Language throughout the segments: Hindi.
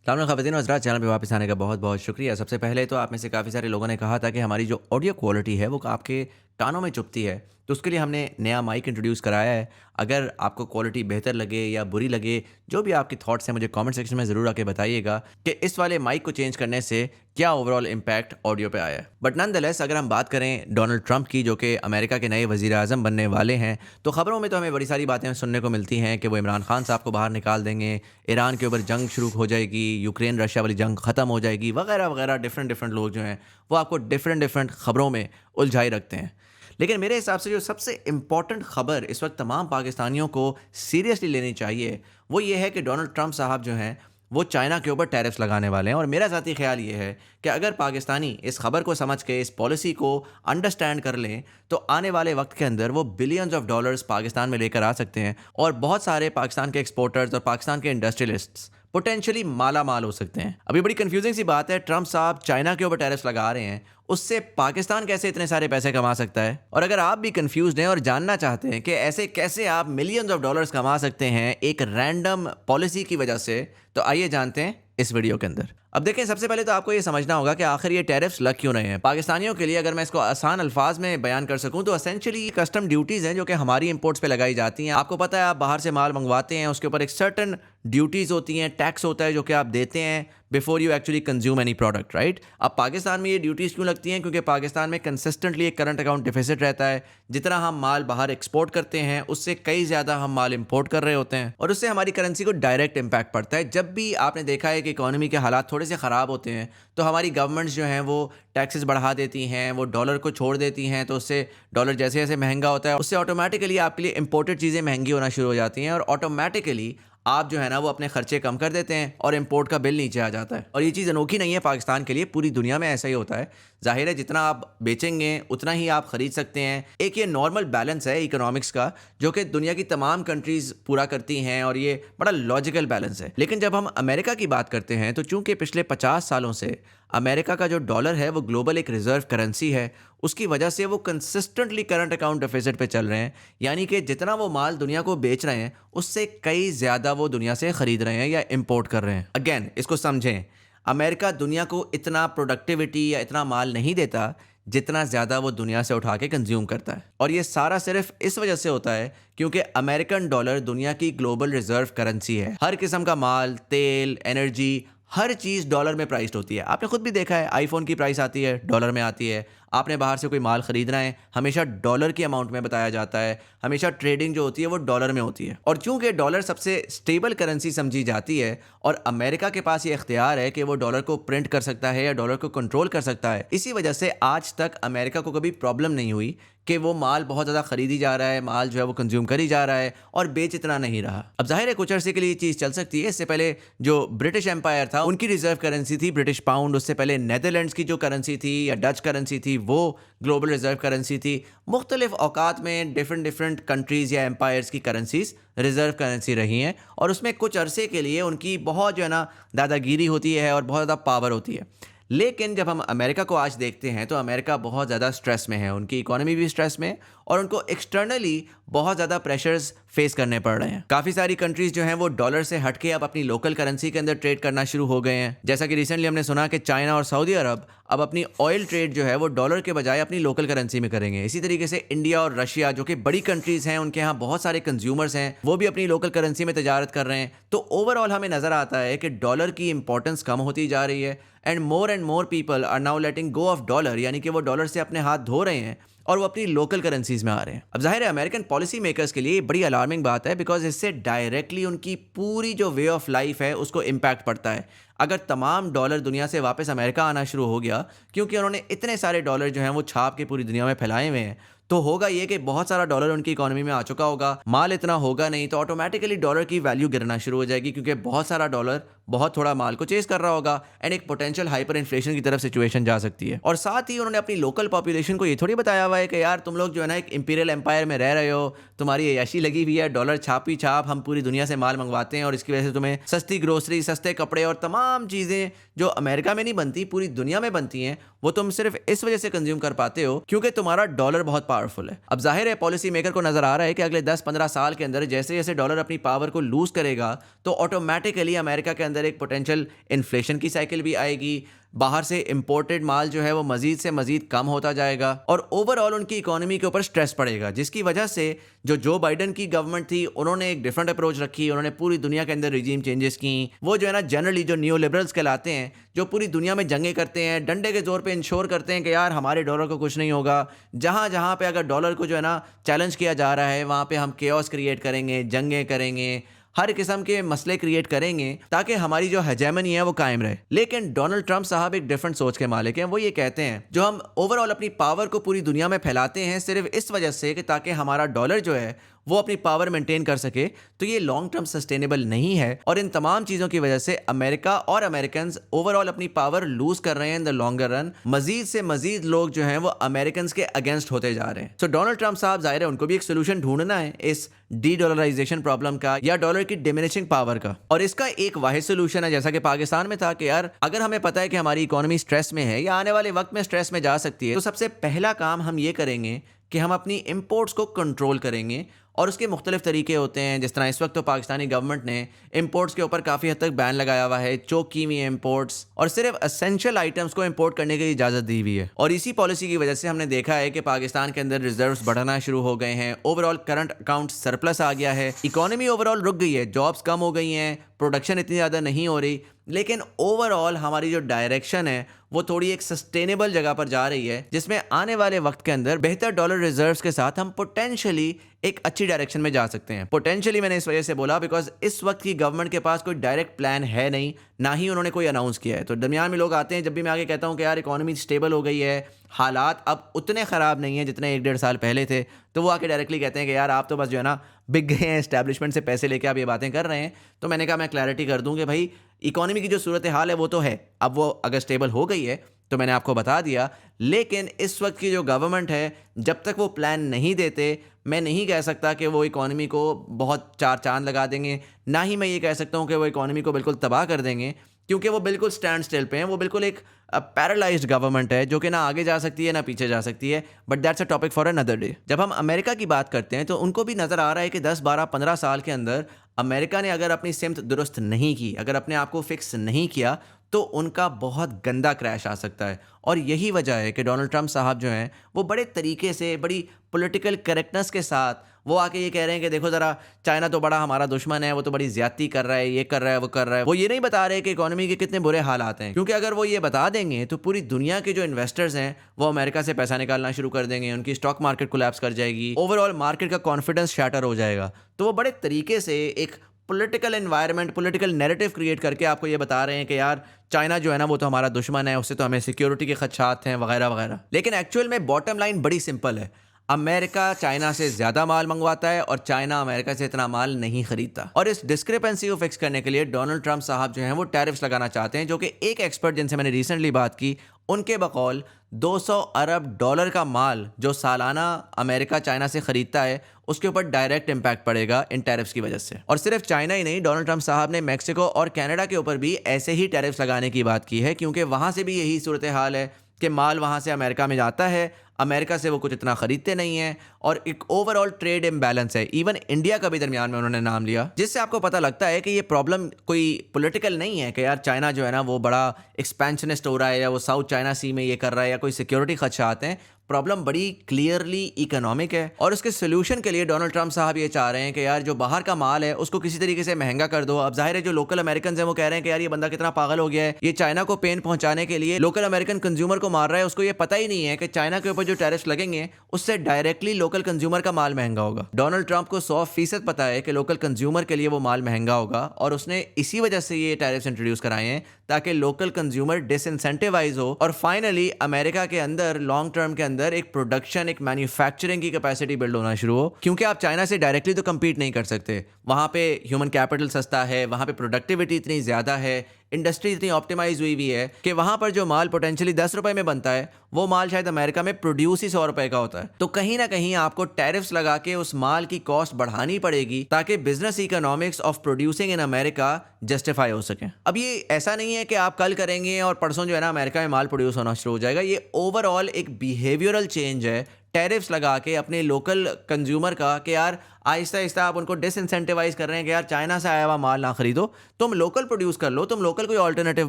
सामने ख़वातीन और हज़रात, चैनल पे वापस आने का बहुत बहुत शुक्रिया। सबसे पहले तो आप में से काफ़ी सारे लोगों ने कहा था कि हमारी जो ऑडियो क्वालिटी है वो आपके कानों में चुभती है, तो उसके लिए हमने नया माइक इंट्रोड्यूस कराया है। अगर आपको क्वालिटी बेहतर लगे या बुरी लगे, जो भी आपके थॉट्स हैं मुझे कमेंट सेक्शन में ज़रूर आके बताइएगा कि इस वाले माइक को चेंज करने से क्या ओवरऑल इम्पैक्ट ऑडियो पे आया है। बट नॉनदलेस अगर हम बात करें डोनाल्ड ट्रंप की, जो कि अमेरिका के नए वज़ीर आज़म बनने वाले हैं, तो ख़बरों में तो हमें बड़ी सारी बातें सुनने को मिलती हैं कि वो इमरान खान साहब को बाहर निकाल देंगे, ईरान के ऊपर जंग शुरू हो जाएगी, यूक्रेन रशिया वाली जंग ख़त्म हो जाएगी, वगैरह वगैरह। डिफरेंट डिफरेंट लोग जो हैं वो आपको डिफरेंट डिफरेंट खबरों में उलझाए रखते हैं। लेकिन मेरे हिसाब से जो सबसे इम्पॉर्टेंट खबर इस वक्त तमाम पाकिस्तानियों को सीरियसली लेनी चाहिए, वो ये है कि डोनाल्ड ट्रंप साहब जो हैं वो चाइना के ऊपर टैरिफ्स लगाने वाले हैं। और मेरा ज़ाती ख्याल ये है कि अगर पाकिस्तानी इस खबर को समझ के इस पॉलिसी को अंडरस्टैंड कर लें, तो आने वाले वक्त के अंदर वो बिलियंस ऑफ डॉलर्स पाकिस्तान में लेकर आ सकते हैं और बहुत सारे पाकिस्तान के एक्सपोर्टर्स और पाकिस्तान के इंडस्ट्रियलिस्ट्स पोटेंशियली माला माल हो सकते हैं। अभी बड़ी कंफ्यूजिंग सी बात है, ट्रंप साहब चाइना के ऊपर टैरिफ्स लगा रहे हैं, उससे पाकिस्तान कैसे इतने सारे पैसे कमा सकता है? और अगर आप भी कंफ्यूज्ड हैं और जानना चाहते हैं कि ऐसे कैसे आप मिलियंस ऑफ डॉलर्स कमा सकते हैं एक रैंडम पॉलिसी की वजह से, तो आइए जानते हैं इस वीडियो के अंदर। अब देखें, सबसे पहले तो आपको ये समझना होगा कि आखिर ये टैरिफ्स लग क्यों रहे हैं पाकिस्तानियों के लिए। अगर मैं इसको आसान अल्फाज में बयान कर सकूं तो एसेंशियली कस्टम ड्यूटीज़ हैं जो कि हमारी इंपोर्ट्स पे लगाई जाती हैं। आपको पता है, आप बाहर से माल मंगवाते हैं, उसके ऊपर एक सर्टन ड्यूटीज़ होती हैं, टैक्स होता है जो कि आप देते हैं before you actually consume any product, right. अब पाकिस्तान में ये ड्यूटीज़ क्यों लगती हैं? क्योंकि पाकिस्तान में कंसिस्टेंटली एक करंट अकाउंट डिफिसिट रहता है। जितना हम माल बाहर एक्सपोर्ट करते हैं उससे कई ज़्यादा हम माल इंपोर्ट कर रहे होते हैं, और उससे हमारी करेंसी को डायरेक्ट इम्पैक्ट पड़ता है। जब भी आपने देखा है कि इकोनॉमी के हालात थोड़े से ख़राब होते हैं, तो हमारी गवर्नमेंट्स जो हैं वो टैक्सेस बढ़ा देती हैं, वो डॉलर को छोड़ देती हैं, तो उससे डॉलर जैसे जैसे महंगा होता है उससे ऑटोमेटिकली आपके लिए इंपोर्टेड चीज़ें महंगी होना शुरू हो जाती हैं, और ऑटोमेटिकली आप जो है ना वो अपने खर्चे कम कर देते हैं और इंपोर्ट का बिल नीचे आ जाता है। और ये चीज़ अनोखी नहीं है पाकिस्तान के लिए, पूरी दुनिया में ऐसा ही होता है। जाहिर है, जितना आप बेचेंगे उतना ही आप खरीद सकते हैं। एक ये नॉर्मल बैलेंस है इकोनॉमिक्स का, जो कि दुनिया की तमाम कंट्रीज पूरा करती हैं, और ये बड़ा लॉजिकल बैलेंस है। लेकिन जब हम अमेरिका की बात करते हैं, तो चूंकि पिछले 50 सालों से अमेरिका का जो डॉलर है वो ग्लोबल एक रिजर्व करेंसी है, उसकी वजह से वो कंसिस्टेंटली करंट अकाउंट डेफिसिट पे चल रहे हैं। यानी कि जितना वो माल दुनिया को बेच रहे हैं उससे कई ज़्यादा वो दुनिया से ख़रीद रहे हैं या इंपोर्ट कर रहे हैं। अगेन इसको समझें, अमेरिका दुनिया को इतना प्रोडक्टिविटी या इतना माल नहीं देता जितना ज़्यादा वो दुनिया से उठा के कंज्यूम करता है। और ये सारा सिर्फ इस वजह से होता है क्योंकि अमेरिकन डॉलर दुनिया की ग्लोबल रिजर्व करेंसी है। हर किस्म का माल, तेल, एनर्जी, हर चीज़ डॉलर में प्राइस्ड होती है। आपने खुद भी देखा है, आईफोन की प्राइस आती है डॉलर में आती है। आपने बाहर से कोई माल खरीदना है, हमेशा डॉलर की अमाउंट में बताया जाता है। हमेशा ट्रेडिंग जो होती है वो डॉलर में होती है। और चूंकि डॉलर सबसे स्टेबल करेंसी समझी जाती है और अमेरिका के पास ये इख्तियार है कि वो डॉलर को प्रिंट कर सकता है या डॉलर को कंट्रोल कर सकता है, इसी वजह से आज तक अमेरिका को कभी प्रॉब्लम नहीं हुई कि वो माल बहुत ज़्यादा खरीदी जा रहा है, माल जो है वो कंज्यूम करी जा रहा है और बेच इतना नहीं रहा। अब जाहिर है कुछ अरसे के लिए ये चीज़ चल सकती है। इससे पहले जो ब्रिटिश एम्पायर था उनकी रिजर्व करेंसी थी ब्रिटिश पाउंड, उससे पहले नेदरलैंड्स की जो करेंसी थी या डच करेंसी थी वो ग्लोबल रिजर्व करेंसी थी। मुख्तलिफ औकात में डिफरेंट डिफरेंट कंट्रीज़ या एम्पायर्स की करेंसीज रिजर्व करेंसी रही हैं, और उसमें कुछ अरसे के लिए उनकी बहुत जो है ना दादागिरी होती है और बहुत ज़्यादा पावर होती है। लेकिन जब हम अमेरिका को आज देखते हैं तो अमेरिका बहुत ज़्यादा स्ट्रेस में है, उनकी इकोनॉमी भी स्ट्रेस में, और उनको एक्सटर्नली बहुत ज़्यादा प्रेशर्स फेस करने पड़ रहे हैं। काफ़ी सारी कंट्रीज़ जो हैं वो डॉलर से हटके अब अपनी लोकल करेंसी के अंदर ट्रेड करना शुरू हो गए हैं। जैसा कि रिसेंटली हमने सुना कि चाइना और सऊदी अरब अब अपनी ऑयल ट्रेड जो है वो डॉलर के बजाय अपनी लोकल करेंसी में करेंगे। इसी तरीके से इंडिया और रशिया, जो कि बड़ी कंट्रीज़ हैं, उनके यहाँ बहुत सारे कंज्यूमर्स हैं, वो भी अपनी लोकल करेंसी में तजारत कर रहे हैं। तो ओवरऑल हमें नज़र आता है कि डॉलर की इंपॉर्टेंस कम होती जा रही है, and more people are now letting go of dollar, यानी कि वो डॉलर से अपने हाथ धो रहे हैं और वो अपनी लोकल करेंसीज में आ रहे हैं। अब जाहिर है अमेरिकन पॉलिसी मेकर्स के लिए ये बड़ी अलार्मिंग बात है, बिकॉज इससे डायरेक्टली उनकी पूरी जो वे ऑफ लाइफ है उसको इम्पैक्ट पड़ता है। अगर तमाम डॉलर दुनिया से वापस अमेरिका आना शुरू हो गया, क्योंकि उन्होंने इतने सारे डॉलर जो हैं वो छाप के पूरी दुनिया में फैलाए हुए हैं, तो होगा ये कि बहुत सारा डॉलर उनकी इकोनॉमी में आ चुका होगा, माल इतना होगा नहीं, तो ऑटोमेटिकली डॉलर की वैल्यू गिरना शुरू हो जाएगी, क्योंकि बहुत सारा डॉलर बहुत थोड़ा माल को चेस कर रहा होगा, एंड एक पोटेंशियल हाइपर इन्फ्लेशन की तरफ सिचुएशन जा सकती है। और साथ ही उन्होंने अपनी लोकल पॉपुलेशन को ये थोड़ी बताया हुआ है कि यार तुम लोग जो है ना एक इंपीरियल एम्पायर में रह रहे हो, तुम्हारी अय्याशी लगी हुई है, डॉलर छापी छाप हम पूरी दुनिया से माल मंगवाते हैं और इसकी वजह से तुम्हें सस्ती ग्रोसरी, सस्ते कपड़े और तमाम चीज़ें जो अमेरिका में नहीं बनती पूरी दुनिया में बनती हैं, वो तुम सिर्फ इस वजह से कंज्यूम कर पाते हो क्योंकि तुम्हारा डॉलर बहुत पावरफुल है। अब जाहिर है पॉलिसी मेकर को नजर आ रहा है कि अगले 10-15 साल के अंदर जैसे जैसे डॉलर अपनी पावर को लूज करेगा, तो ऑटोमेटिकली अमेरिका के अंदर अंदर एक पोटेंशियल इन्फ्लेशन की साइकिल भी आएगी, बाहर से इंपोर्टेड माल जो है वो मजीद से मजीद कम होता जाएगा और ओवरऑल उनकी इकोनॉमी के ऊपर स्ट्रेस पड़ेगा, जिसकी वजह से जो बाइडन की गवर्नमेंट थी उन्होंने एक डिफरेंट अप्रोच रखी, उन्होंने पूरी दुनिया के अंदर रिजीम चेंजेस की। वो जो है ना जनरली जो न्यू लिबरल्स कहलाते हैं, जो पूरी दुनिया में जंगें करते हैं, डंडे के जोर पे इंश्योर करते हैं कि यार हमारे डॉलर को कुछ नहीं होगा। जहाँ जहाँ पे अगर डॉलर को जो है ना चैलेंज किया जा रहा है वहाँ पे हम केओस क्रिएट करेंगे, जंगें करेंगे, हर किस्म के मसले क्रिएट करेंगे ताकि हमारी जो हेजेमनी है वो कायम रहे। लेकिन डोनाल्ड ट्रंप साहब एक डिफरेंट सोच के मालिक हैं। वो ये कहते हैं जो हम ओवरऑल अपनी पावर को पूरी दुनिया में फैलाते हैं सिर्फ इस वजह से कि ताकि हमारा डॉलर जो है वो अपनी पावर मेंटेन कर सके, तो ये लॉन्ग टर्म सस्टेनेबल नहीं है और इन तमाम चीज़ों की वजह से अमेरिका और अमेरिकन ओवरऑल अपनी पावर लूज कर रहे हैं इन द लॉन्गर रन। मजीद से मजीद लोग जो हैं वो अमेरिकन के अगेंस्ट होते जा रहे हैं। सो डोनाल्ड ट्रंप साहब जाहिर है उनको भी एक सोल्यूशन ढूंढना है इस डी डॉलराइजेशन प्रॉब्लम का या डॉलर की डिमिनिशिंग पावर का, और इसका एक वाहिद सोल्यूशन है जैसा कि पाकिस्तान में था कि यार अगर हमें पता है कि हमारी इकोनॉमी स्ट्रेस में है या आने वाले वक्त में स्ट्रेस में जा सकती है, तो सबसे पहला काम हम ये करेंगे कि हम अपनी इंपोर्ट्स को कंट्रोल करेंगे। और उसके मुख्तलिफ तरीके होते हैं, जिस तरह इस वक्त तो पाकिस्तानी गवर्नमेंट ने इंपोर्ट्स के ऊपर काफ़ी हद तक बैन लगाया हुआ है, चोक की हुई इंपोर्ट्स और सिर्फ एसेंशियल आइटम्स को इंपोर्ट करने की इजाज़त दी हुई है। और इसी पॉलिसी की वजह से हमने देखा है कि पाकिस्तान के अंदर रिजर्व्स बढ़ना शुरू हो गए हैं, ओवरऑल करंट अकाउंट सरप्लस आ गया है, इकोनॉमी ओवरऑल रुक गई है, जॉब्स कम हो गई हैं, प्रोडक्शन इतनी ज़्यादा नहीं हो रही, लेकिन ओवरऑल हमारी जो डायरेक्शन है वो थोड़ी एक सस्टेनेबल जगह पर जा रही है, जिसमें आने वाले वक्त के अंदर बेहतर डॉलर रिजर्व्स के साथ हम पोटेंशियली एक अच्छी डायरेक्शन में जा सकते हैं। पोटेंशियली मैंने इस वजह से बोला बिकॉज इस वक्त की गवर्नमेंट के पास कोई डायरेक्ट प्लान है नहीं, ना ही उन्होंने कोई अनाउंस किया है। तो दरमियान में लोग आते हैं, जब भी मैं आगे कहता हूँ कि यार इकोनॉमी स्टेबल हो गई है, हालात अब उतने ख़राब नहीं है जितने 1-1.5 साल पहले थे, तो वो आके डायरेक्टली कहते हैं कि यार आप तो बस जो है ना बिक गए हैं, एस्टैब्लिशमेंट से पैसे लेके आप ये बातें कर रहे हैं। तो मैंने कहा मैं क्लैरिटी कर दूं कि भाई इकोनॉमी की जो सूरत हाल है वो तो है, अब वो अगर स्टेबल हो गई है तो मैंने आपको बता दिया, लेकिन इस वक्त की जो गवर्नमेंट है जब तक वो प्लान नहीं देते, मैं नहीं कह सकता कि वो इकोनॉमी को बहुत चार चांद लगा देंगे, ना ही मैं ये कह सकता हूँ कि वो इकोनॉमी को बिल्कुल तबाह कर देंगे, क्योंकि वो बिल्कुल स्टैंड स्टिल पे हैं। वो बिल्कुल एक पैरालाइज्ड गवर्नमेंट है जो कि ना आगे जा सकती है ना पीछे जा सकती है, but that's a topic for another day. जब हम अमेरिका की बात करते हैं तो उनको भी नज़र आ रहा है कि 10, 12, 15 साल के अंदर अमेरिका ने अगर अपनी सिमत दुरुस्त नहीं की, अगर अपने आप को फिक्स नहीं किया, तो उनका बहुत गंदा क्रैश आ सकता है। और यही वजह है कि डोनाल्ड ट्रंप साहब जो हैं वो बड़े तरीके से, बड़ी पॉलिटिकल करेक्टनेस के साथ वो आके ये कह रहे हैं कि देखो ज़रा, चाइना तो बड़ा हमारा दुश्मन है, वो तो बड़ी ज्यादती कर रहा है, ये कर रहा है, वो कर रहा है। वो ये नहीं बता रहे कि इकोनॉमी के कितने बुरे हालात हैं, क्योंकि अगर वो ये बता देंगे तो पूरी दुनिया के जो इन्वेस्टर्स हैं वो अमेरिका से पैसा निकालना शुरू कर देंगे, उनकी स्टॉक मार्केट कोलैप्स कर जाएगी, ओवरऑल मार्केट का कॉन्फिडेंस शैटर हो जाएगा। तो वो बड़े तरीके से एक political environment, political narrative create करके आपको ये बता रहे हैं कि यार चाइना जो है ना वो तो हमारा दुश्मन है, उससे तो हमें सिक्योरिटी के खदशात हैं वगैरह वगैरह। लेकिन एक्चुअल में बॉटम लाइन बड़ी सिंपल है, अमेरिका चाइना से ज़्यादा माल मंगवाता है और चाइना अमेरिका से इतना माल नहीं खरीदता। और इस डिस्क्रिपेंसी को फिक्स करने के लिए डोनाल्ड ट्रंप साहब जो हैं वो टैरिफ्स लगाना चाहते हैं, जो कि एक एक्सपर्ट जिनसे मैंने रिसेंटली बात की उनके बकौल $200 अरब का माल जो सालाना अमेरिका चाइना से खरीदता है उसके ऊपर डायरेक्ट इम्पैक्ट पड़ेगा इन टैरिफ्स की वजह से। और सिर्फ चाइना ही नहीं, डोनाल्ड ट्रंप साहब ने मैक्सिको और कनाडा के ऊपर भी ऐसे ही टैरिफ्स लगाने की बात की है, क्योंकि वहाँ से भी यही सूरत हाल है कि माल वहाँ से अमेरिका में जाता है, अमेरिका से वो कुछ इतना ख़रीदते नहीं हैं और एक ओवरऑल ट्रेड इम्बैलेंस है। इवन इंडिया का भी दरमियान में उन्होंने नाम लिया, जिससे आपको पता लगता है कि ये प्रॉब्लम कोई पॉलिटिकल नहीं है कि यार चाइना जो है ना वो बड़ा एक्सपेंशनिस्ट हो रहा है या वो साउथ चाइना सी में ये कर रहा है या कोई सिक्योरिटी खदशात हैं। प्रॉब्लम बड़ी क्लियरली इकोनॉमिक है और उसके सोल्यूशन के लिए डोनाल्ड ट्रंप साहब ये चाह रहे हैं कि यार जो बाहर का माल है उसको किसी तरीके से महंगा कर दो। अब जाहिर है जो लोकल अमेरिकन हैं वो कह रहे हैं कि यार ये बंदा कितना पागल हो गया है, ये चाइना को पेन पहुंचाने के लिए लोकल अमेरिकन कंज्यूमर को मार रहा है, उसको ये पता ही नहीं है कि चाइना के ऊपर जो टैरिफ्स लगेंगे उससे डायरेक्टली लोकल कंज्यूमर का माल महंगा होगा। डोनाल्ड ट्रंप को 100% पता है कि लोकल कंज्यूमर के लिए वो माल महंगा होगा और उसने इसी वजह से ये टैरिफ्स इंट्रोड्यूस कराए हैं ताकि लोकल कंज्यूमर डिसइंसेंटिवाइज हो और फाइनली अमेरिका के अंदर लॉन्ग टर्म के अंदर एक प्रोडक्शन, एक मैन्युफैक्चरिंग की कैपेसिटी बिल्ड होना शुरू हो। क्योंकि आप चाइना से डायरेक्टली तो कम्पीट नहीं कर सकते, वहाँ पे ह्यूमन कैपिटल सस्ता है, वहाँ पे प्रोडक्टिविटी इतनी ज़्यादा है, इंडस्ट्री इतनी ऑप्टिमाइज हुई हुई है कि वहाँ पर जो माल पोटेंशियली 10 रुपए में बनता है वो माल शायद अमेरिका में प्रोड्यूस ही 100 रुपए का होता है। तो कहीं ना कहीं आपको टैरिफ्स लगा के उस माल की कॉस्ट बढ़ानी पड़ेगी ताकि business economics of producing in America justify हो सके। अब ये ऐसा नहीं है कि आप कल करेंगे और परसों जो है ना अमेरिका में माल प्रोड्यूस होना शुरू हो जाएगा, ये ओवरऑल एक बिहेवियरल चेंज है, टैरिफ्स लगा के अपने लोकल कंज्यूमर का कि यार आहिस्ता आहिस्ता आप उनको डिसइंसेंटिवाइज कर रहे हैं कि यार चाइना से आया हुआ माल ना खरीदो, तुम लोकल प्रोड्यूस कर लो, तुम लोकल कोई ऑल्टरनेटिव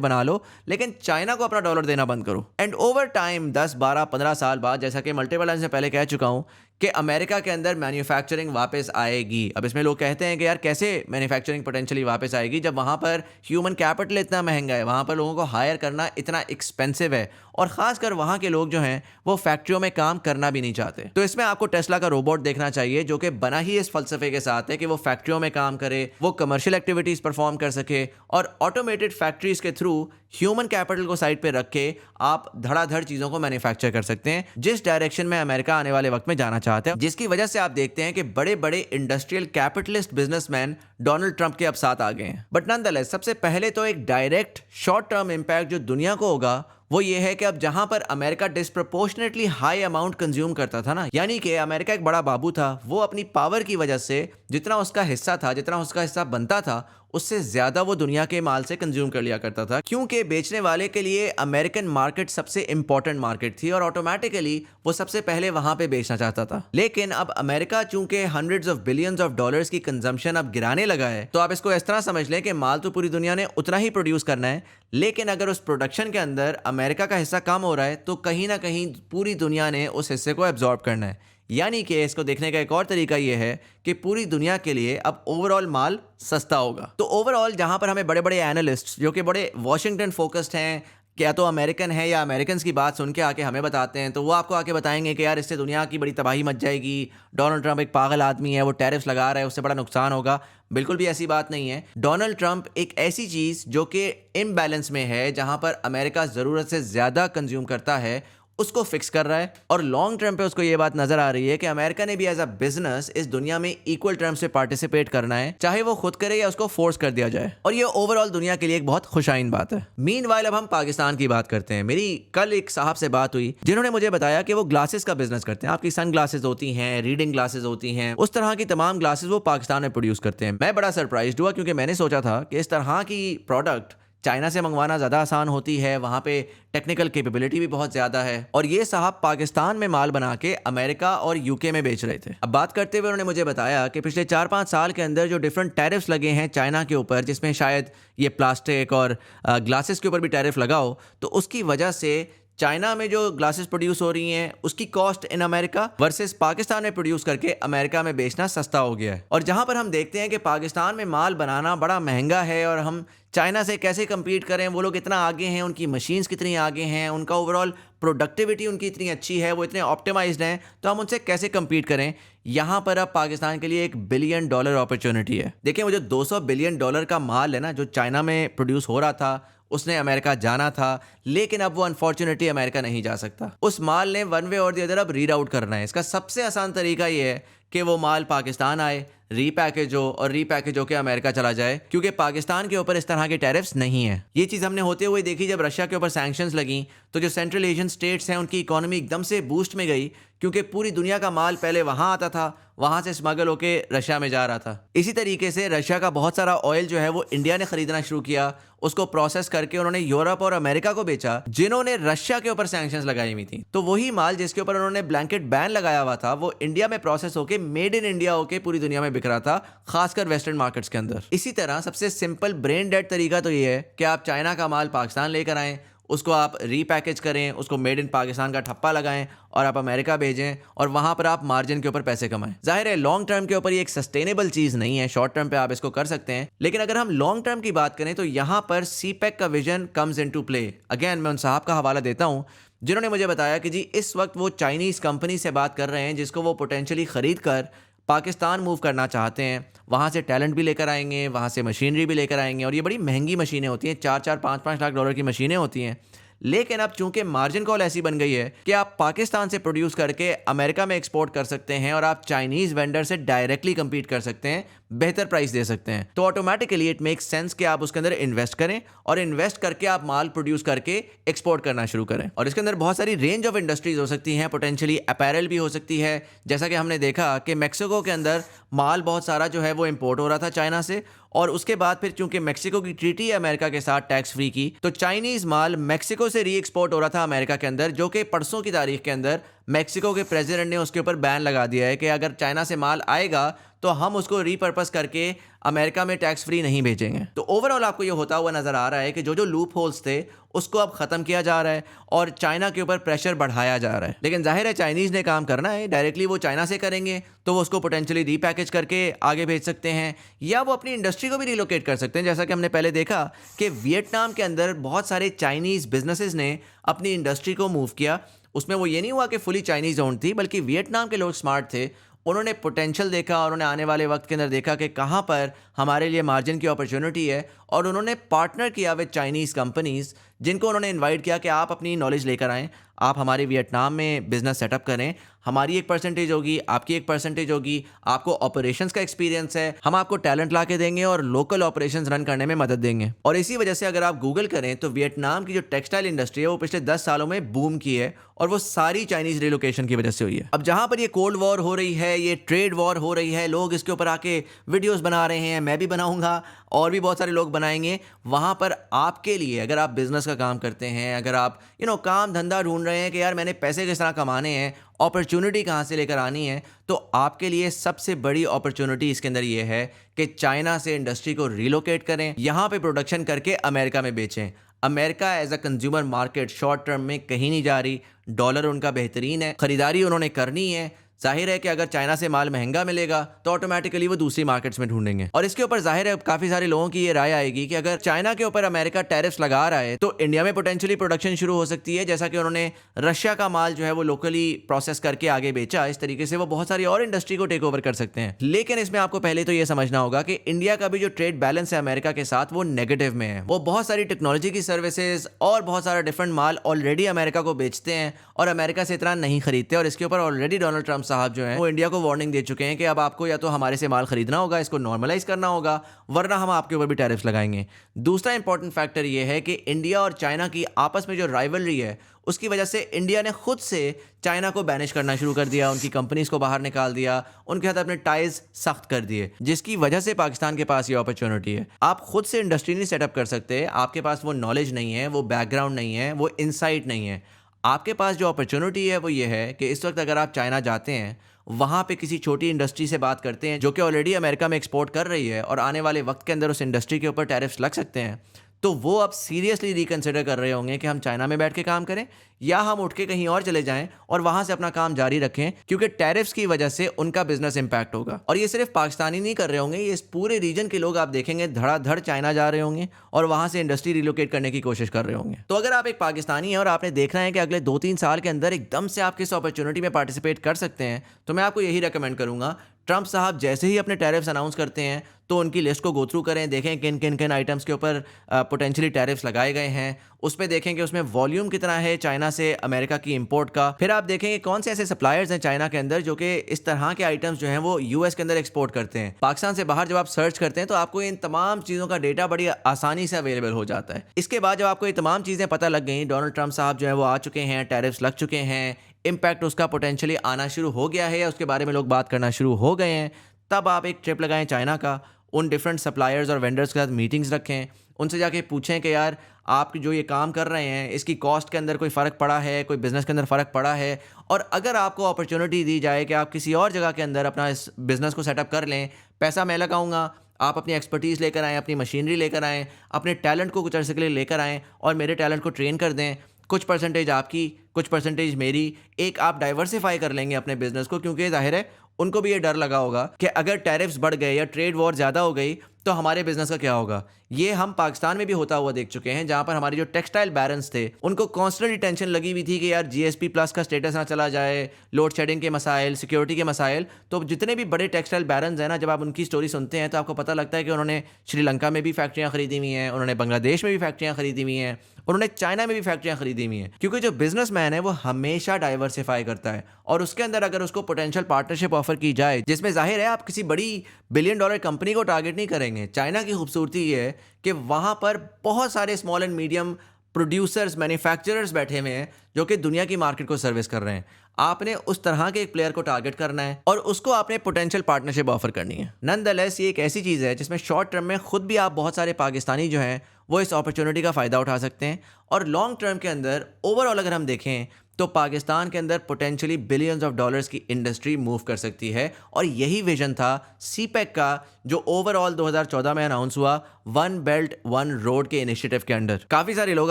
बना लो, लेकिन चाइना को अपना डॉलर देना बंद करो। एंड ओवर टाइम 10 12 15 साल बाद, जैसा कि मल्टीपल टाइम से पहले कह चुका हूं कि अमेरिका के अंदर मैन्युफैक्चरिंग वापस आएगी। अब इसमें लोग कहते हैं कि यार कैसे मैन्युफैक्चरिंग पोटेंशियली वापस आएगी जब वहाँ पर ह्यूमन कैपिटल इतना महंगा है, वहाँ पर लोगों को हायर करना इतना एक्सपेंसिव है, और ख़ासकर वहाँ के लोग जो हैं वो फैक्ट्रियों में काम करना भी नहीं चाहते। तो इसमें आपको टेस्ला का रोबोट देखना चाहिए जो कि बना ही इस फलसफे के साथ है कि वो फैक्ट्रियों में काम करे, वो कमर्शियल एक्टिविटीज़ परफॉर्म कर सके, और ऑटोमेटेड फैक्ट्रीज के थ्रू ह्यूमन कैपिटल को साइड पे रख के आप धड़ाधड़ चीज़ों को मैन्युफैक्चर कर सकते हैं, जिस डायरेक्शन में अमेरिका आने वाले वक्त में जाना चाहते हैं, जिसकी वजह से आप देखते हैं कि बड़े बड़े industrial capitalist businessman Donald Trump के अब साथ आ गए हैं। बट नॉनदलेस सबसे पहले तो एक डायरेक्ट शॉर्ट टर्म इम्पैक्ट जो दुनिया को होगा वो ये है कि अब जहां पर America disproportionately high amount consume करता था ना, यानी कि अमेरिका एक बड़ा बाबू था, वो अपनी पावर की वजह से जितना उसका हिस्सा था, जितना उसका हिस्सा बनता था, उससे ज्यादा वो दुनिया के माल से कंज्यूम कर लिया करता था, क्योंकि बेचने वाले के लिए अमेरिकन मार्केट सबसे इंपॉर्टेंट मार्केट थी और ऑटोमेटिकली वो सबसे पहले वहां पे बेचना चाहता था। लेकिन अब अमेरिका चूंकि hundreds of billions of dollars की कंजम्पशन अब गिराने लगा है, तो आप इसको इस तरह समझ लें कि माल तो पूरी दुनिया ने उतना ही प्रोड्यूस करना है, लेकिन अगर उस प्रोडक्शन के अंदर अमेरिका का हिस्सा कम हो रहा है तो कहीं ना कहीं पूरी दुनिया ने उस हिस्से को एब्जॉर्ब करना है। यानी कि इसको देखने का एक और तरीका यह है कि पूरी दुनिया के लिए अब ओवरऑल माल सस्ता होगा। तो ओवरऑल जहां पर हमें बड़े बड़े एनालिस्ट जो कि बड़े वॉशिंगटन फोकस्ड हैं, क्या तो अमेरिकन है या अमेरिकन की बात सुन के आके हमें बताते हैं, तो वो आपको आके बताएंगे कि यार इससे दुनिया की बड़ी तबाही मच जाएगी, डोनाल्ड ट्रंप एक पागल आदमी है, वो टैरिफ्स लगा रहा है, उससे बड़ा नुकसान होगा। बिल्कुल भी ऐसी बात नहीं है। डोनाल्ड ट्रंप एक ऐसी चीज़ जो कि इम्बैलेंस में है, जहां पर अमेरिका ज़रूरत से ज़्यादा कंज्यूम करता है, उसको फिक्स कर रहा है, और लॉन्ग टर्म पे उसको ये बात नजर आ रही है कि अमेरिका ने भी एज अ बिजनेस इस दुनिया में इक्वल टर्म से पार्टिसिपेट करना है, चाहे वो खुद करे या उसको फोर्स कर दिया जाए, और ये ओवरऑल दुनिया के लिए एक बहुत खुशाइन बात है। मीनवाइल अब हम पाकिस्तान की बात करते हैं। मेरी कल एक साहब से बात हुई जिन्होंने मुझे बताया कि वो ग्लासेस का बिजनेस करते हैं। आपकी सन ग्लासेस होती हैं, रीडिंग ग्लासेस होती हैं, उस तरह की तमाम ग्लासेस वो पाकिस्तान में प्रोड्यूस करते हैं। मैं बड़ा सरप्राइज हुआ क्योंकि मैंने सोचा था कि इस तरह की प्रोडक्ट चाइना से मंगवाना ज़्यादा आसान होती है, वहाँ पे टेक्निकल कैपेबिलिटी भी बहुत ज़्यादा है, और ये साहब पाकिस्तान में माल बना के अमेरिका और यूके में बेच रहे थे। अब बात करते हुए उन्होंने मुझे बताया कि पिछले 4-5 साल के अंदर जो डिफरेंट टैरिफ्स लगे हैं चाइना के ऊपर, जिसमें शायद ये प्लास्टिक और ग्लासेस के ऊपर भी टैरिफ लगा हो, तो उसकी वजह से चाइना में जो ग्लासेस प्रोड्यूस हो रही हैं उसकी cost in America versus Pakistan में प्रोड्यूस करके अमेरिका में बेचना सस्ता हो गया है। और जहां पर हम देखते हैं कि पाकिस्तान में माल बनाना बड़ा महंगा है और हम चाइना से कैसे compete करें, वो लोग इतना आगे हैं, उनकी मशीन्स कितनी आगे हैं, उनका ओवरऑल प्रोडक्टिविटी उनकी इतनी अच्छी है, वो इतने ऑप्टिमाइज्ड हैं, तो हम उनसे कैसे compete करें। यहाँ पर अब पाकिस्तान के लिए $1 बिलियन अपॉर्चुनिटी है। देखिए, वो जो $200 बिलियन का माल है ना, जो चाइना में प्रोड्यूस हो रहा था, उसने अमेरिका जाना था, लेकिन अब वो अनफॉर्चुनेटली अमेरिका नहीं जा सकता। उस माल ने वन वे और दी अदर अब रीडाउट करना है। इसका सबसे आसान तरीका ये है कि वो माल पाकिस्तान आए, रीपैकेज हो, और रीपैकेज होकर अमेरिका चला जाए, क्योंकि पाकिस्तान के ऊपर इस तरह के टैरिफ्स नहीं है। ये चीज़ हमने होते हुए देखी जब रशिया के ऊपर सैंक्शंस लगी, तो जो सेंट्रल एशियन स्टेट्स हैं उनकी इकोनॉमी एकदम से बूस्ट में गई, क्योंकि पूरी दुनिया का माल पहले वहाँ आता था, वहाँ से स्मगल होके रशिया में जा रहा था। इसी तरीके से रशिया का बहुत सारा ऑयल जो है वो इंडिया ने खरीदना शुरू किया, उसको प्रोसेस करके उन्होंने यूरोप और अमेरिका को बेचा, जिन्होंने रशिया के ऊपर सैंक्शंस लगाई हुई थी। तो वही माल जिसके ऊपर उन्होंने ब्लैंकेट बैन लगाया हुआ था, वो इंडिया में प्रोसेस होके मेड इन इंडिया होके पूरी दुनिया में बिक रहा था, खासकर वेस्टर्न मार्केट्स के अंदर। इसी तरह सबसे सिंपल ब्रेन डेड तरीका तो ये है कि आप चाइना का माल पाकिस्तान लेकर आएं, उसको आप रीपैकेज करें, उसको मेड इन पाकिस्तान का ठप्पा लगाएं और आप अमेरिका भेजें, और वहाँ पर आप मार्जिन के ऊपर पैसे कमाएं। जाहिर है लॉन्ग टर्म के ऊपर ये एक सस्टेनेबल चीज़ नहीं है, शॉर्ट टर्म पे आप इसको कर सकते हैं, लेकिन अगर हम लॉन्ग टर्म की बात करें तो यहाँ पर सीपेक का vision comes into play. Again मैं उन साहब का हवाला देता हूँ जिन्होंने मुझे बताया कि जी इस वक्त वो चाइनीज़ कंपनी से बात कर रहे हैं जिसको वो पोटेंशियली ख़रीद कर पाकिस्तान मूव करना चाहते हैं। वहाँ से टैलेंट भी लेकर आएंगे, वहाँ से मशीनरी भी लेकर आएंगे, और ये बड़ी महंगी मशीनें होती हैं, 4-4, 5-5 लाख डॉलर की मशीनें होती हैं। लेकिन अब चूंकि मार्जिन कॉल ऐसी बन गई है कि आप पाकिस्तान से प्रोड्यूस करके अमेरिका में एक्सपोर्ट कर सकते हैं, और आप चाइनीज़ वेंडर से डायरेक्टली compete कर सकते हैं, बेहतर प्राइस दे सकते हैं, तो ऑटोमेटिकली इट मेक्स सेंस कि आप उसके अंदर इन्वेस्ट करें, और इन्वेस्ट करके आप माल प्रोड्यूस करके एक्सपोर्ट करना शुरू करें। और इसके अंदर बहुत सारी रेंज ऑफ इंडस्ट्रीज हो सकती हैं, पोटेंशियली अपैरल भी हो सकती है। जैसा कि हमने देखा कि मैक्सिको के अंदर माल बहुत सारा जो है वो इंपोर्ट हो रहा था चाइना से, और उसके बाद फिर चूंकि मैक्सिको की ट्रीटी है अमेरिका के साथ टैक्स फ्री की, तो चाइनीज़ माल मैक्सिको से री एक्सपोर्ट हो रहा था अमेरिका के अंदर, जो कि परसों की तारीख के अंदर मेक्सिको के प्रेसिडेंट ने उसके ऊपर बैन लगा दिया है कि अगर चाइना से माल आएगा तो हम उसको रीपर्पस करके अमेरिका में टैक्स फ्री नहीं भेजेंगे। तो ओवरऑल आपको ये होता हुआ नजर आ रहा है कि जो जो लूप होल्स थे उसको अब खत्म किया जा रहा है और चाइना के ऊपर प्रेशर बढ़ाया जा रहा है। लेकिन जाहिर है चाइनीज ने काम करना है, डायरेक्टली वो चाइना से करेंगे तो वो उसको पोटेंशियली रीपैकेज करके आगे भेज सकते हैं या वो अपनी इंडस्ट्री को भी रिलोकेट कर सकते हैं। जैसा कि हमने पहले देखा कि वियतनाम के अंदर बहुत सारे चाइनीज बिजनेसेस ने अपनी इंडस्ट्री को मूव किया। उसमें वो ये नहीं हुआ कि फुली चाइनीज ओन्ड थी, बल्कि वियतनाम के लोग स्मार्ट थे, उन्होंने पोटेंशियल देखा और उन्होंने आने वाले वक्त के अंदर देखा कि कहाँ पर हमारे लिए मार्जिन की अपॉर्चुनिटी है और उन्होंने पार्टनर किया विद चाइनीज़ कंपनीज़, जिनको उन्होंने इनवाइट किया कि आप अपनी नॉलेज लेकर आएँ, आप हमारे वियतनाम में बिजनेस सेटअप करें, हमारी 1% होगी, आपकी 1% होगी, आपको ऑपरेशंस का एक्सपीरियंस है, हम आपको टैलेंट ला के देंगे और लोकल ऑपरेशंस रन करने में मदद देंगे। और इसी वजह से अगर आप गूगल करें तो वियतनाम की जो टेक्सटाइल इंडस्ट्री है वो पिछले 10 सालों में बूम की है और वो सारी चाइनीज रिलोकेशन की वजह से हुई है। अब जहां पर ये कोल्ड वॉर हो रही है, ये ट्रेड वॉर हो रही है, लोग इसके ऊपर आके वीडियोस बना रहे हैं, मैं भी बनाऊंगा और भी बहुत सारे लोग बनाएंगे, वहां पर आपके लिए अगर आप बिजनेस का काम करते हैं, अगर आप काम धंधा ढूंढ रहे हैं कि यार मैंने पैसे किस तरह कमाने हैं, अपॉर्चुनिटी कहाँ से लेकर आनी है, तो आपके लिए सबसे बड़ी अपॉर्चुनिटी इसके अंदर ये है कि चाइना से इंडस्ट्री को रिलोकेट करें, यहाँ पे प्रोडक्शन करके अमेरिका में बेचें। America as a consumer market short term में कहीं नहीं जा रही, डॉलर उनका बेहतरीन है, खरीदारी उन्होंने करनी है। जाहिर है कि अगर चाइना से माल महंगा मिलेगा तो ऑटोमेटिकली वो दूसरी मार्केट्स में ढूंढेंगे। और इसके ऊपर जाहिर है काफी सारे लोगों की ये राय आएगी कि अगर चाइना के ऊपर अमेरिका टैरिफ्स लगा रहा है तो इंडिया में पोटेंशियली प्रोडक्शन शुरू हो सकती है, जैसा कि उन्होंने रशिया का माल जो है वो लोकली प्रोसेस करके आगे बेचा। इस तरीके से वो बहुत सारी और इंडस्ट्री को टेक ओवर कर सकते हैं। लेकिन इसमें आपको पहले तो ये समझना होगा कि इंडिया का भी जो ट्रेड बैलेंस है अमेरिका के साथ वो नेगेटिव में है। वो बहुत सारी टेक्नोलॉजी की सर्विसेज और बहुत सारा डिफरेंट माल ऑलरेडी अमेरिका को बेचते हैं और अमेरिका से इतना नहीं खरीदते। और इसके ऊपर ऑलरेडी डोनाल्ड ट्रंप साहब जो है वो इंडिया को वार्निंग दे चुके हैं कि अब आपको या तो हमारे से माल खरीदना होगा, इसको नॉर्मलाइज करना होगा, वरना हम आपके ऊपर भी टैरिफ्स लगाएंगे। दूसरा इंपॉर्टेंट फैक्टर ये है कि इंडिया और चाइना की आपस में जो राइवलरी है उसकी वजह से इंडिया ने खुद से चाइना को बैनिश करना शुरू कर दिया, उनकी कंपनीज को बाहर निकाल दिया, उनके साथ अपने टाइज सख्त कर दिए, जिसकी वजह से पाकिस्तान के पास ये अपॉर्चुनिटी है। आप खुद से इंडस्ट्री नहीं सेटअप कर सकते, आपके पास वो नॉलेज नहीं है, वो बैकग्राउंड नहीं है, वो इनसाइट नहीं है। आपके पास जो अपॉर्चुनिटी है वो ये है कि इस वक्त अगर आप चाइना जाते हैं, वहाँ पे किसी छोटी इंडस्ट्री से बात करते हैं जो कि ऑलरेडी अमेरिका में एक्सपोर्ट कर रही है और आने वाले वक्त के अंदर उस इंडस्ट्री के ऊपर टैरिफ्स लग सकते हैं, तो वो अब सीरियसली रिकंसिडर कर रहे होंगे कि हम चाइना में बैठ के काम करें या हम उठ के कहीं और चले जाएं और वहां से अपना काम जारी रखें, क्योंकि टैरिफ्स की वजह से उनका बिजनेस इंपैक्ट होगा। और ये सिर्फ पाकिस्तानी नहीं कर रहे होंगे, ये इस पूरे रीजन के लोग आप देखेंगे धड़ाधड़ चाइना जा रहे होंगे और वहां से इंडस्ट्री रिलोकेट करने की कोशिश कर रहे होंगे। तो अगर आप एक पाकिस्तानी हैं और आपने देखना है कि अगले 2-3 साल के अंदर एकदम से आप किस अपॉर्चुनिटी में पार्टिसिपेट कर सकते हैं, तो मैं आपको यही रिकमेंड करूंगा, ट्रंप साहब जैसे ही अपने टैरिफ्स अनाउंस करते हैं तो उनकी लिस्ट को गो थ्रू करें, देखें किन किन किन आइटम्स के ऊपर पोटेंशियली टैरिफ्स लगाए गए हैं, उसमें देखें कि उसमें वॉल्यूम कितना है चाइना से अमेरिका की इंपोर्ट का। फिर आप देखेंगे कौन से ऐसे सप्लायर्स हैं चाइना के अंदर जो कि इस तरह के आइटम्स जो हैं वो यूएस के अंदर एक्सपोर्ट करते हैं। पाकिस्तान से बाहर जब आप सर्च करते हैं तो आपको इन तमाम चीज़ों का डेटा बड़ी आसानी से अवेलेबल हो जाता है। इसके बाद जब आपको ये तमाम चीज़ें पता लग गई, डोनाल्ड ट्रंप साहब जो है वो आ चुके हैं, टैरिफ्स लग चुके हैं, इम्पैक्ट उसका पोटेंशियली आना शुरू हो गया है या उसके बारे में लोग बात करना शुरू हो गए हैं, तब आप एक ट्रिप लगाएं चाइना का, उन डिफरेंट सप्लायर्स और वेंडर्स के साथ मीटिंग्स रखें, उनसे जाके पूछें कि यार आप जो ये काम कर रहे हैं इसकी कॉस्ट के अंदर कोई फ़र्क पड़ा है, कोई बिज़नेस के अंदर फ़र्क पड़ा है, और अगर आपको अपॉर्चुनिटी दी जाए कि आप किसी और जगह के अंदर अपना इस बिज़नेस को सेटअप कर लें, पैसा मैं लगाऊंगा, आप अपनी एक्सपर्टीज़ लेकर आएँ, अपनी मशीनरी लेकर आएँ, अपने टैलेंट को कुछ अर्से के लिए लेकर आएँ और मेरे टैलेंट को ट्रेन कर दें, कुछ परसेंटेज आपकी, कुछ परसेंटेज मेरी, एक आप डाइवर्सिफाई कर लेंगे अपने बिजनेस को, क्योंकि जाहिर है उनको भी ये डर लगा होगा कि अगर टैरिफ्स बढ़ गए या ट्रेड वॉर ज़्यादा हो गई तो हमारे बिजनेस का क्या होगा। ये हम पाकिस्तान में भी होता हुआ देख चुके हैं, जहां पर हमारे जो टेक्सटाइल बैरन्स थे उनको कॉन्स्टेंटली टेंशन लगी हुई थी कि यार जीएसपी प्लस का स्टेटस ना चला जाए, लोड शेडिंग के मसाइल, सिक्योरिटी के मसाइल। तो जितने भी बड़े टेक्सटाइल बैरन्स हैं ना, जब आप उनकी स्टोरी सुनते हैं तो आपको पता लगता है कि उन्होंने श्रीलंका में भी फैक्ट्रियाँ खरीदी हुई हैं, उन्होंने बांग्लादेश में भी फैक्ट्रियाँ खरीदी हुई हैं, उन्होंने चाइना में भी फैक्ट्रियाँ खरीदी हुई हैं, क्योंकि जो बिजनेसमैन है वो हमेशा डाइवर्सिफाई करता है और उसके अंदर अगर उसको पोटेंशियल पार्टनरशिप ऑफर की जाए, जिसमें जाहिर है आप किसी बड़ी $1 बिलियन कंपनी को टारगेट नहीं करेंगे। चाइना की खूबसूरती ये है कि वहाँ पर बहुत सारे small and medium producers, manufacturers बैठे हुए हैं जो कि दुनिया की मार्केट को सर्विस कर रहे हैं। आपने उस तरह के एक प्लेयर को टारगेट करना है और उसको आपने पोटेंशियल पार्टनरशिप ऑफर करनी है। नॉनदलेस ये एक ऐसी चीज़ है जिसमें शॉर्ट टर्म में खुद भी आप बहुत सारे पाकिस्तानी जो हैं वो इस अपॉर्चुनिटी का फ़ायदा उठा सकते हैं, और लॉन्ग टर्म के अंदर ओवरऑल अगर हम देखें तो पाकिस्तान के अंदर पोटेंशियली बिलियंस ऑफ डॉलर्स की इंडस्ट्री मूव कर सकती है। और यही विजन था सीपेक का, जो ओवरऑल 2014 में अनाउंस हुआ वन बेल्ट वन रोड के इनिशिएटिव के अंडर। काफ़ी सारे लोग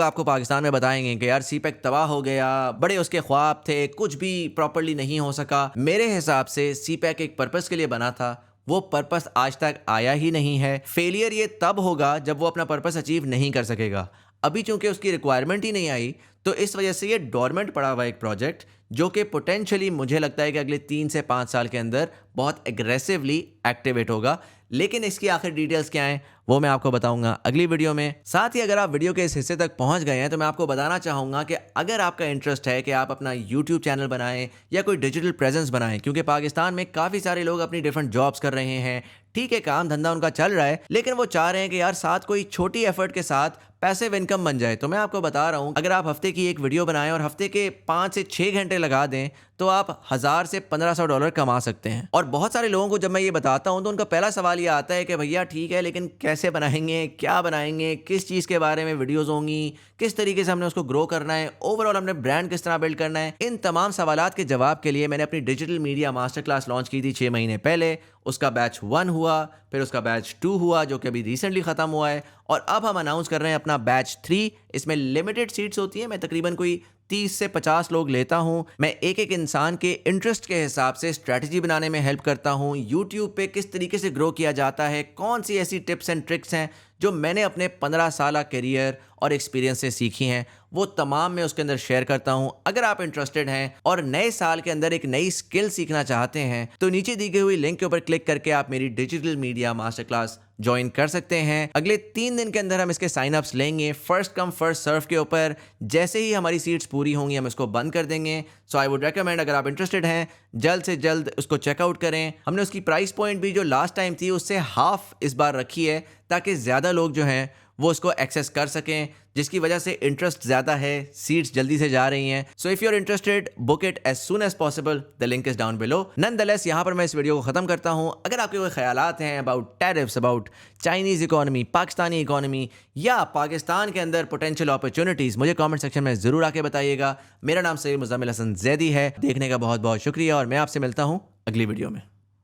आपको पाकिस्तान में बताएंगे कि यार सीपेक तबाह हो गया, बड़े उसके ख्वाब थे, कुछ भी प्रॉपरली नहीं हो सका। मेरे हिसाब से सीपेक एक पर्पस के लिए बना था, वो पर्पस आज तक आया ही नहीं है। फेलियर ये तब होगा जब वो अपना पर्पस अचीव नहीं कर सकेगा। अभी चूंकि उसकी रिक्वायरमेंट ही नहीं आई, तो इस वजह से ये डोरमेंट पड़ा हुआ एक प्रोजेक्ट, जो कि पोटेंशियली मुझे लगता है कि अगले 3 से 5 साल के अंदर बहुत एग्रेसिवली एक्टिवेट होगा। लेकिन इसकी आखिर डिटेल्स क्या हैं वो मैं आपको बताऊंगा अगली वीडियो में। साथ ही अगर आप वीडियो के इस हिस्से तक पहुंच गए हैं तो मैं आपको बताना चाहूंगा कि अगर आपका इंटरेस्ट है कि आप अपना यूट्यूब चैनल बनाएं या कोई डिजिटल प्रेजेंस बनाएं, क्योंकि पाकिस्तान में काफ़ी सारे लोग अपनी डिफरेंट जॉब्स कर रहे हैं, ठीक है काम धंधा उनका चल रहा है, लेकिन वो चाह रहे हैं कि यार साथ कोई छोटी एफर्ट के साथ पैसिव इनकम बन जाए। तो मैं आपको बता रहा हूं, अगर आप हफ्ते की एक वीडियो बनाएं और हफ्ते के 5 से 6 घंटे लगा दें तो आप 1000 से 1500 डॉलर कमा सकते हैं। और बहुत सारे लोगों को जब मैं ये बताता हूं तो उनका पहला सवाल ये आता है कि भैया ठीक है, लेकिन कैसे बनाएंगे, क्या बनाएंगे, किस चीज़ के बारे में वीडियोस होंगी, किस तरीके से हमने उसको ग्रो करना है, ओवरऑल हमने ब्रांड किस तरह बिल्ड करना है। इन तमाम सवालात के जवाब के लिए मैंने अपनी digital media master class launch की थी 6 महीने पहले। उसका बैच 1 हुआ, फिर उसका बैच 2 हुआ जो कि अभी रिसेंटली ख़त्म हुआ है, और अब हम अनाउंस कर रहे हैं अपना बैच 3। इसमें लिमिटेड सीट्स होती हैं, मैं तकरीबन कोई 30 से 50 लोग लेता हूं। मैं एक एक इंसान के इंटरेस्ट के हिसाब से स्ट्रैटेजी बनाने में हेल्प करता हूं। यूट्यूब पे किस तरीके से ग्रो किया जाता है, कौन सी ऐसी टिप्स एंड ट्रिक्स हैं जो मैंने अपने 15 साल करियर और एक्सपीरियंस से सीखी हैं, वो तमाम मैं उसके अंदर शेयर करता हूं। अगर आप इंटरेस्टेड हैं और नए साल के अंदर एक नई स्किल सीखना चाहते हैं तो नीचे दी गई हुई लिंक के ऊपर क्लिक करके आप मेरी digital media master class join कर सकते हैं। अगले 3 दिन के अंदर हम इसके साइन अप्स लेंगे, फर्स्ट कम फर्स्ट सर्व के ऊपर। जैसे ही हमारी सीट्स पूरी होंगी हम इसको बंद कर देंगे। सो आई वुड रेकमेंड, अगर आप इंटरेस्टेड हैं जल्द से जल्द उसको चेकआउट करें। हमने उसकी प्राइस पॉइंट भी जो लास्ट टाइम थी उससे हाफ इस बार रखी है, ताकि ज़्यादा लोग जो हैं वो उसको एक्सेस कर सकें, जिसकी वजह से इंटरेस्ट ज़्यादा है, सीट्स जल्दी से जा रही हैं। So if you are interested book it as soon as possible, the link is down below. Nonetheless यहाँ पर मैं इस वीडियो को ख़त्म करता हूँ। अगर आपके कोई ख्यालात हैं about tariffs, about Chinese economy, Pakistani economy या पाकिस्तान के अंदर पोटेंशियल अपॉर्चुनिटीज़, मुझे कॉमेंट सेक्शन में ज़रूर आके बताइएगा। मेरा नाम सैयद मुज़म्मिल हसन ज़ैदी है। देखने का बहुत बहुत शुक्रिया और मैं आपसे मिलता हूँ अगली वीडियो में।